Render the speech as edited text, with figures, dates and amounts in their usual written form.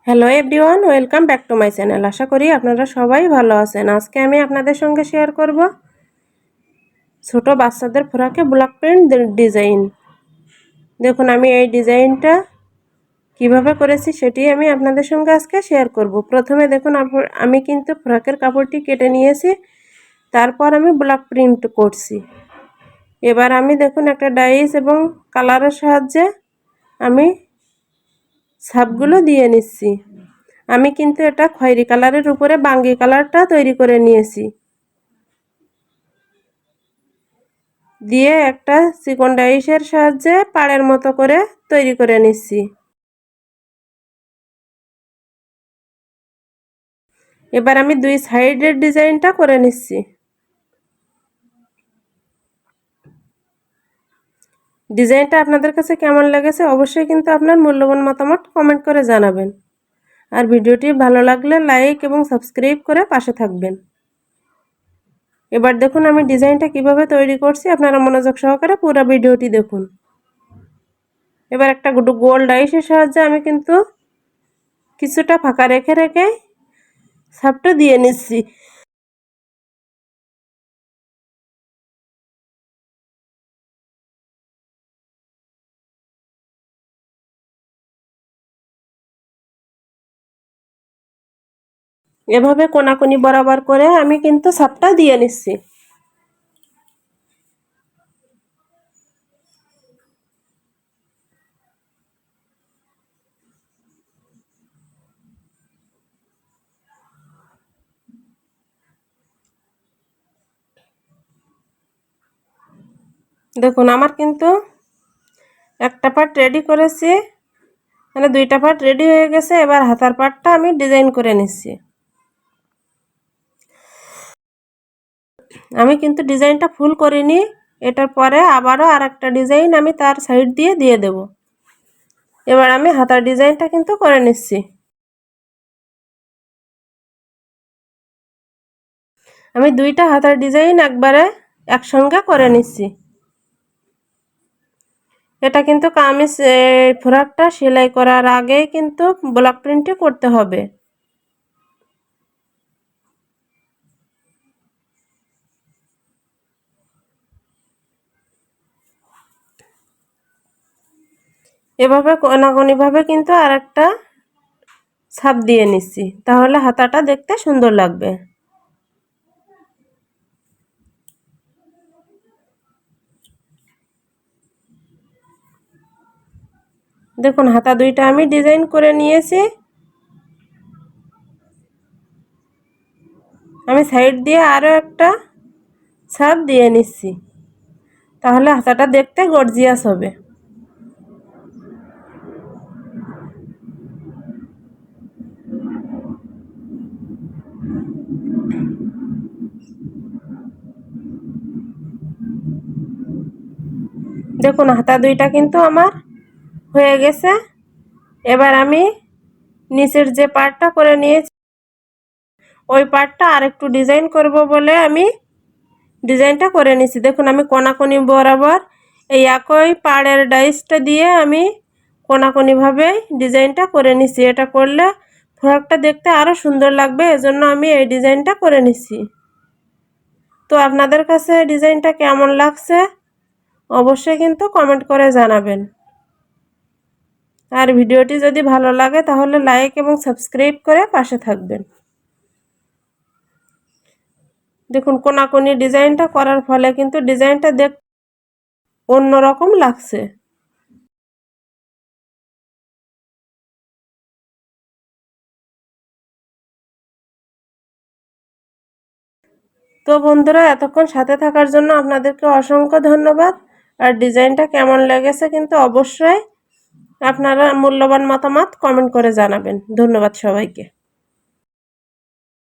Hello everyone, welcome back to my channel. আশা করি আপনারা সবাই ভালো আছেন। আজকে আমি আপনাদের সঙ্গে শেয়ার করব ছোট বাচ্চাদের ফ্রকে ব্লক প্রিন্ট ডিজাইন। দেখুন আমি এই ডিজাইনটা কিভাবে করেছি সেটি আমি আপনাদের সঙ্গে আজকে শেয়ার করব। প্রথমে দেখুন আমি কিন্তু ফ্রকের কাপড়টি কেটে নিয়েছি, তারপর আমি ব্লক প্রিন্ট করছি। এবার আমি দেখুন একটা ডাইস এবং কালারের সাহায্যে আমি ছাপগুলো দিয়ে নিচ্ছি। আমি কিন্তু এটা খয়েরি কালারের উপরে বাঙ্গি কালারটা তৈরি করে নিয়েছি, দিয়ে একটা চিকন ডাইসের সাহায্যে পাড়ের মতো করে তৈরি করে নিচ্ছি। এবার আমি দুই সাইডের ডিজাইনটা করে নিচ্ছি। ডিজাইনটা আপনাদের কাছে কেমন লেগেছে অবশ্যই কিন্তু আপনার মূল্যবান মতামত কমেন্ট করে জানাবেন। আর ভিডিওটি ভালো লাগলে লাইক এবং সাবস্ক্রাইব করে পাশে থাকবেন। এবার দেখুন আমি ডিজাইনটা কিভাবে তৈরি করছি, আপনারা মনোযোগ সহকারে পুরো ভিডিওটি দেখুন। এবার একটা গোল ডাইসের সাহায্যে আমি কিন্তু কিছুটা ফাঁকা রেখে রেখে ছাপটা দিয়ে নিচ্ছি। এভাবে কোনাকুনি বরাবর করে আমি কিন্তু ছাপটা দিয়ে নিচ্ছি। দেখুন আমার কিন্তু একটা পার্ট রেডি করেছি, মানে দুইটা পার্ট রেডি হয়ে গেছে। এবার হাতার পার্টটা আমি ডিজাইন করে নিচ্ছি। আমি কিন্তু ডিজাইনটা ফুল করিনি, এটার পরে আবারও আর একটা ডিজাইন আমি তার সাইড দিয়ে দিয়ে দেব। এবার আমি হাতার ডিজাইনটা কিন্তু করে নিচ্ছি। আমি দুইটা হাতার ডিজাইন একবারে একসঙ্গে করে নিচ্ছি। এটা কিন্তু কামিজ ফ্রকটা সেলাই করার আগেই কিন্তু ব্লক প্রিন্টে করতে হবে। এভাবে কোনাকুনিভাবে কিন্তু আর একটা ছাপ দিয়ে নিচ্ছি, তাহলে হাতাটা দেখতে সুন্দর লাগবে। দেখুন হাতা দুইটা আমি ডিজাইন করে নিয়েছি। আমি সাইড দিয়ে আরও একটা ছাপ দিয়ে নিচ্ছি, তাহলে হাতাটা দেখতে গর্জিয়াস হবে। দেখুন হাতা দুইটা কিন্তু আমার হয়ে গেছে। এবার আমি নিচের যে পার্টটা করে নিয়েছি ওই পার্টটা আর একটু ডিজাইন করব বলে আমি ডিজাইনটা করে নিছি। দেখুন আমি কোনাকুনি বরাবর এই একই পাড়ের ডাইসটা দিয়ে আমি কোনাকুনিভাবে ডিজাইনটা করে নিছি। এটা করলে ফ্রকটা দেখতে আরও সুন্দর লাগবে, এজন্য আমি এই ডিজাইনটা করে নিছি। তো আপনাদের কাছে ডিজাইনটা কেমন লাগছে অবশ্যই কিন্তু কমেন্ট করে জানাবেন। আর ভিডিওটি যদি ভালো লাগে তাহলে লাইক এবং সাবস্ক্রাইব করে পাশে থাকবেন। দেখুন কোনাকুনি ডিজাইনটা করার ফলে কিন্তু ডিজাইনটা দেখতে অন্যরকম লাগছে। তো বন্ধুরা এতক্ষণ সাথে থাকার জন্য আপনাদেরকে অসংখ্য ধন্যবাদ। আর ডিজাইনটা কেমন লেগেছে কিন্তু অবশ্যই আপনারা মূল্যবান মতামত কমেন্ট করে জানাবেন। ধন্যবাদ সবাইকে।